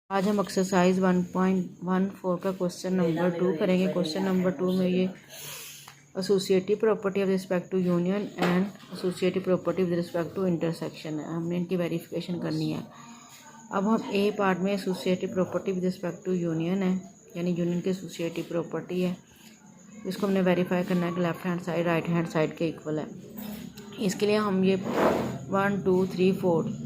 आज हम एक्सरसाइज 1.14 का क्वेश्चन नंबर 2 करेंगे। क्वेश्चन नंबर 2 में ये associative property with respect to union and associative property with respect to intersection है, हमने इनकी वेरिफिकेशन करनी है। अब हम ए पार्ट में associative property with respect to union है, यानी यूनियन की एसोसिएटिव प्रॉपर्टी है, इसको हमने वेरीफाई करना है कि left hand side right hand side के इक्वल है। इसके लिए हम ये 1 2 3 4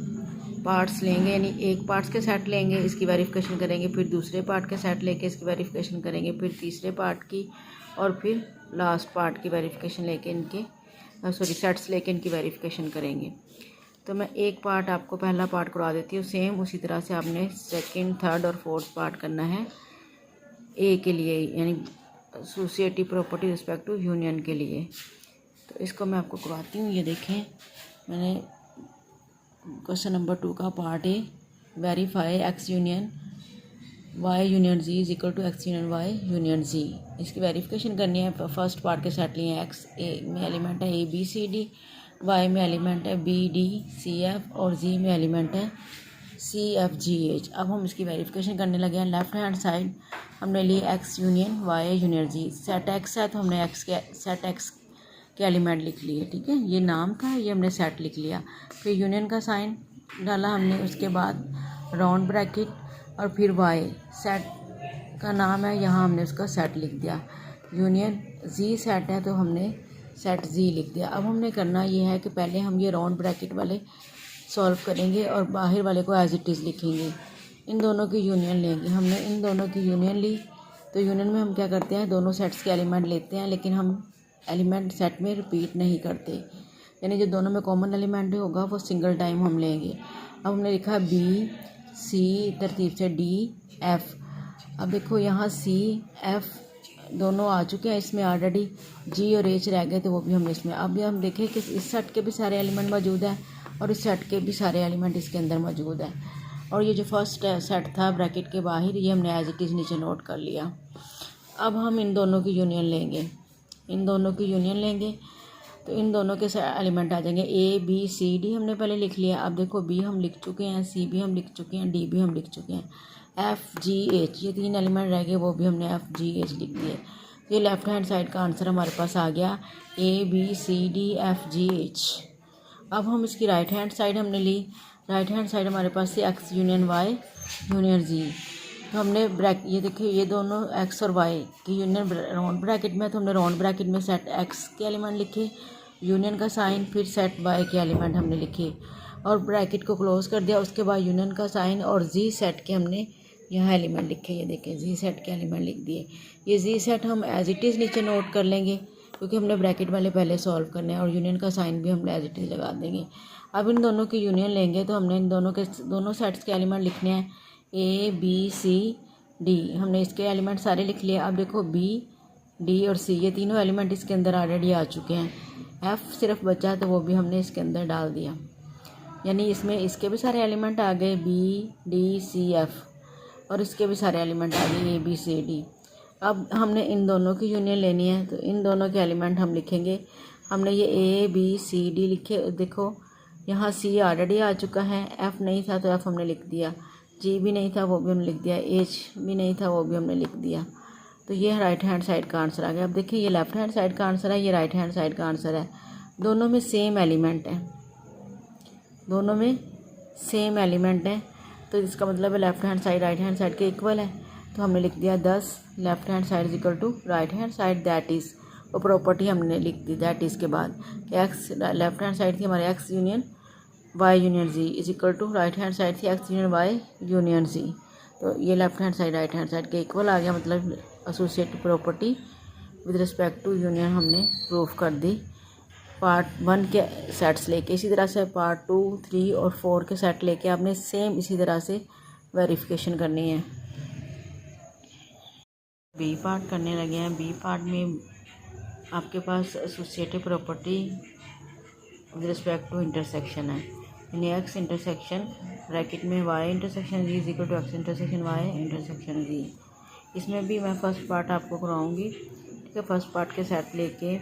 पार्ट्स लेंगे, यानी एक पार्ट्स के सेट लेंगे, इसकी वेरिफिकेशन करेंगे, फिर दूसरे पार्ट के सेट लेके इसकी वेरिफिकेशन करेंगे, फिर तीसरे पार्ट की, और फिर लास्ट पार्ट की वेरिफिकेशन लेके इनके सेट्स लेके इनकी वेरिफिकेशन करेंगे। तो मैं एक पार्ट आपको पहला पार्ट करवा देती हूँ। सेम उसी तरह से आपने सेकंड, थर्ड और फोर्थ पार्ट करना है ए के लिए, यानी associative property respect to union के लिए। तो इसको मैं आपको करवाती हूँ। ये देखें, मैंने क्वेश्चन नंबर 2 का part A, verify X union Y union ji is equal to X union Y union G. इसकी वेरिफिकेशन करनी है। फर्स्ट पार्ट के सेट लिए हैं। एक्स ए में एलिमेंट है A B C D, Y में एलिमेंट है बी डी सी एफ और जी में एलिमेंट है सी एफ जी एच। अब हम इसकी वेरिफिकेशन करने लगे हैं। लेफ्ट हैंड साइड हमने ली एक्स यूनियन वाई यूनियन जी। सेट एक्स है तो हमने एक्स के सेट एक्स के एलिमेंट लिख लिए, ठीक है, ये नाम था, ये हमने सेट लिख लिया। फिर यूनियन का साइन डाला हमने, उसके बाद राउंड ब्रैकेट और फिर वाई सेट का नाम है, यहाँ हमने उसका सेट लिख दिया। यूनियन जी सेट है तो हमने सेट जी लिख दिया। अब हमने करना ये है कि पहले हम ये राउंड ब्रैकेट वाले सॉल्व करेंगे और बाहर वाले को एज इट इज़ लिखेंगे। इन दोनों की यूनियन लेंगे। हमने इन दोनों की यूनियन ली, तो यूनियन में हम क्या करते हैं, दोनों सेट्स के एलिमेंट लेते हैं, लेकिन हम एलिमेंट सेट में रिपीट नहीं करते, यानी जो दोनों में कॉमन एलिमेंट होगा वो सिंगल टाइम हम लेंगे। अब हमने लिखा बी सी तरतीब से डी एफ। अब देखो यहाँ सी एफ दोनों आ चुके हैं इसमें ऑलरेडी, जी और एच रह गए तो वो भी हमने इसमें। अब हम देखें कि इस सेट के भी सारे एलिमेंट मौजूद है और इस सेट के भी सारे एलिमेंट इसके अंदर मौजूद है। और ये जो फर्स्ट सेट था ब्रैकेट के बाहर, ये हमने एज इट इज़ नीचे नोट कर लिया। अब हम इन दोनों की यूनियन लेंगे, इन दोनों की यूनियन लेंगे तो इन दोनों के एलिमेंट आ जाएंगे। ए बी सी डी हमने पहले लिख लिया। अब देखो बी हम लिख चुके हैं, सी भी हम लिख चुके हैं, डी भी हम लिख चुके हैं, एफ जी एच ये 3 एलिमेंट रह गए, वो भी हमने एफ जी एच लिख दिए। तो ये लेफ्ट हैंड साइड का आंसर हमारे पास आ गया, A B C D F G H. अब हम इसकी राइट हैंड साइड हमने ली। राइट हैंड साइड हमारे पास से x union Y union Z. तो हमने ये देखिए, ये दोनों एक्स और वाई की यूनियन राउंड ब्रैकेट में, तो हमने राउंड ब्रैकेट में सेट एक्स के एलिमेंट लिखे, यूनियन का साइन, फिर सेट वाई के एलिमेंट हमने लिखे और ब्रैकेट को क्लोज कर दिया। उसके बाद यूनियन का साइन और जी सेट के हमने यहाँ एलिमेंट लिखे। ये देखें, जी सेट के एलिमेंट लिख दिए। ये जी सेट हम एज इट इज़ नीचे नोट कर लेंगे क्योंकि हमने ब्रैकेट वाले पहले सॉल्व करने हैं, और यूनियन का साइन भी हम एज इट इज़ लगा देंगे। अब इन दोनों की यूनियन लेंगे तो हमने इन दोनों सेट्स के एलिमेंट लिखने हैं, ए बी सी डी। हमने इसके एलिमेंट सारे लिख लिए। अब देखो बी डी और सी ये तीनों एलिमेंट इसके अंदर ऑलरेडी आ चुके हैं। एफ सिर्फ बचा तो वो भी हमने इसके अंदर डाल दिया, यानी इसमें इसके भी सारे एलिमेंट आ गए, बी डी सी एफ, और इसके भी सारे एलिमेंट आ गए, ए बी सी डी। अब हमने इन दोनों की यूनियन लेनी है तो इन दोनों के एलिमेंट हम लिखेंगे। हमने ये ए बी सी डी लिखे, देखो यहाँ सी ऑलरेडी आ चुका है, एफ नहीं था तो एफ हमने लिख दिया, जी भी नहीं था वो भी हमने लिख दिया, एच भी नहीं था वो भी हमने लिख दिया। तो ये राइट हैंड साइड का आंसर आ गया। अब देखिए, ये लेफ्ट हैंड साइड का आंसर है, ये राइट हैंड साइड का आंसर है। दोनों में सेम एलिमेंट है, दोनों में सेम एलिमेंट है, तो इसका मतलब है left hand side right hand side के इक्वल है। तो हमने लिख दिया 10 left hand side is equal to right hand side, that is, वो प्रॉपर्टी हमने लिख दी दैट इज़ के बाद कि एक्स लेफ्ट हैंड साइड थी हमारे X union Y union ji is equal to right hand side थी X union Y union Z. तो ये left hand side right hand side के इक्वल आ गया, मतलब associative property with respect to union हमने प्रूफ कर दी पार्ट 1 के सेट्स लेके। इसी तरह से पार्ट 2, 3 और 4 के सेट लेके आपने सेम इसी तरह से वेरिफिकेशन करनी है। बी पार्ट करने लगे हैं। बी पार्ट में आपके पास associative property with respect to intersection है, यानी एक्स इंटरसेक्शन ब्रैकेट में Y intersection G is equal to X intersection Y intersection G. इसमें भी मैं फर्स्ट पार्ट आपको कराऊंगी, ठीक है, फर्स्ट पार्ट के सेट लेके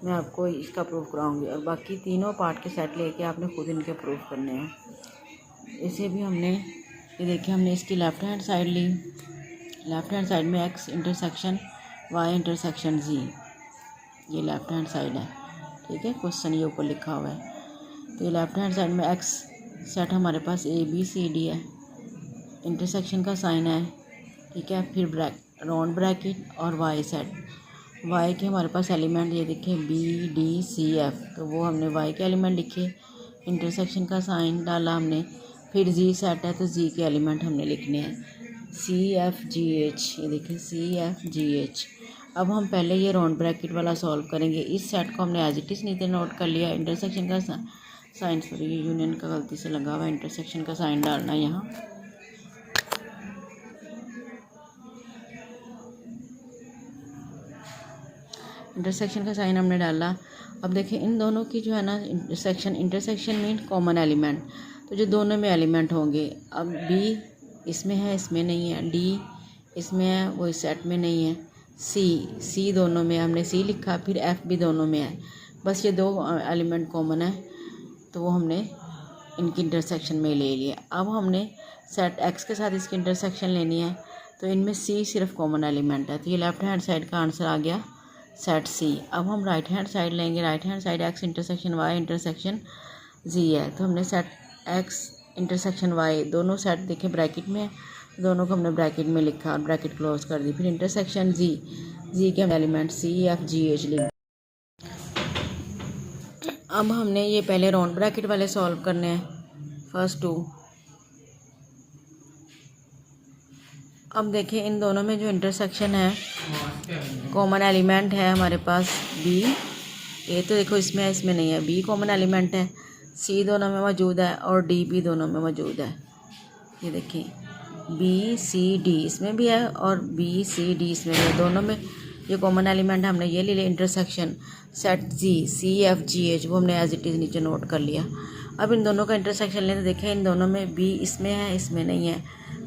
मैं आपको इसका प्रूफ कराऊंगी और बाकी तीनों पार्ट के सेट लेके आपने खुद इनके प्रूफ करने हैं। इसे भी हमने ये देखिए हमने इसकी लेफ़्ट हैंड साइड ली, लेफ़्ट हैंड साइड में x intersection y intersection z, ये लेफ़्ट हैंड साइड है, ठीक है। क्वेश्चन ये ऊपर लिखा हुआ है। तो ये लेफ़्ट हैंड साइड में x सेट हमारे पास a b c d है, इंटरसेक्शन का साइन है, ठीक है। फिर राउंड ब्रैकेट और y सेट, y के हमारे पास एलिमेंट ये देखें b d c f, तो वो हमने y के एलिमेंट लिखे, इंटरसेक्शन का साइन डाला हमने। फिर z सेट है तो z के एलिमेंट हमने लिखने हैं c f g h, ये देखें c f g h। अब हम पहले ये राउंड ब्रैकेट वाला सॉल्व करेंगे। इस सेट को हमने एज इट इज़ नीचे नोट कर लिया, इंटरसेक्शन का साइन सॉरी ये यूनियन का गलती से लगा हुआ है, इंटरसेक्शन का साइन डालना है यहाँ। इंटरसेक्शन का साइन हमने डाला। अब देखें इन दोनों की जो है ना इंटरसेक्शन मीन कॉमन एलिमेंट, तो जो दोनों में एलिमेंट होंगे, अब b इसमें है इसमें नहीं है, d इसमें है वो इस सेट में नहीं है, c दोनों में, हमने c लिखा, फिर f भी दोनों में है, बस ये दो एलिमेंट कॉमन है तो वो हमने इनकी इंटरसेक्शन में ले लिया। अब हमने सेट x के साथ इसकी इंटरसेक्शन लेनी है, तो इनमें c सिर्फ कॉमन एलिमेंट है, तो ये लेफ़्ट हैंड साइड का आंसर आ गया सेट c। अब हम राइट हैंड साइड लेंगे, right hand side x intersection y intersection z है, तो हमने सेट x इंटरसेक्शन y दोनों सेट देखे ब्रैकेट में, दोनों को हमने ब्रैकेट में लिखा और ब्रैकेट क्लोज कर दी। फिर इंटरसेक्शन z के element c f g h लिख। अब हमने ये पहले राउंड ब्रैकेट वाले सॉल्व करने हैं, फर्स्ट टू। अब देखें इन दोनों में जो इंटरसेक्शन है, कॉमन एलिमेंट है हमारे पास b, ये तो देखो इसमें है इसमें नहीं है, b कॉमन एलिमेंट है, c दोनों में मौजूद है और d भी दोनों में मौजूद है। ये देखिए b c d इसमें भी है और b c d इसमें भी है, दोनों में ये कॉमन एलिमेंट हमने ये ले लिया। Intersection set c f g h वो हमने एज इट इज़ नीचे नोट कर लिया। अब इन दोनों का इंटरसेक्शन लेते देखें इन दोनों में b इसमें है इसमें नहीं है,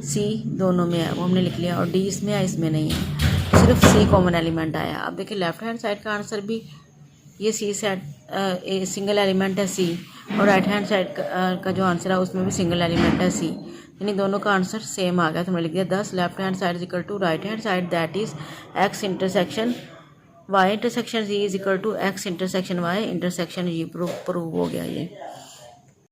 c दोनों में है वो हमने लिख लिया, और d इसमें है इसमें नहीं है, सिर्फ c कॉमन एलिमेंट आया। अब देखिए लेफ्ट हैंड साइड का आंसर भी ये c सेट सिंगल एलिमेंट है c, और राइट हैंड साइड का जो आंसर है उसमें भी सिंगल एलिमेंट है c, यानी दोनों का आंसर सेम आ गया। तो हमने लिख दिया 10 left hand side is equal to right hand side, that is x intersection y intersection z is equal to x intersection y intersection Z. Prove हो गया ये।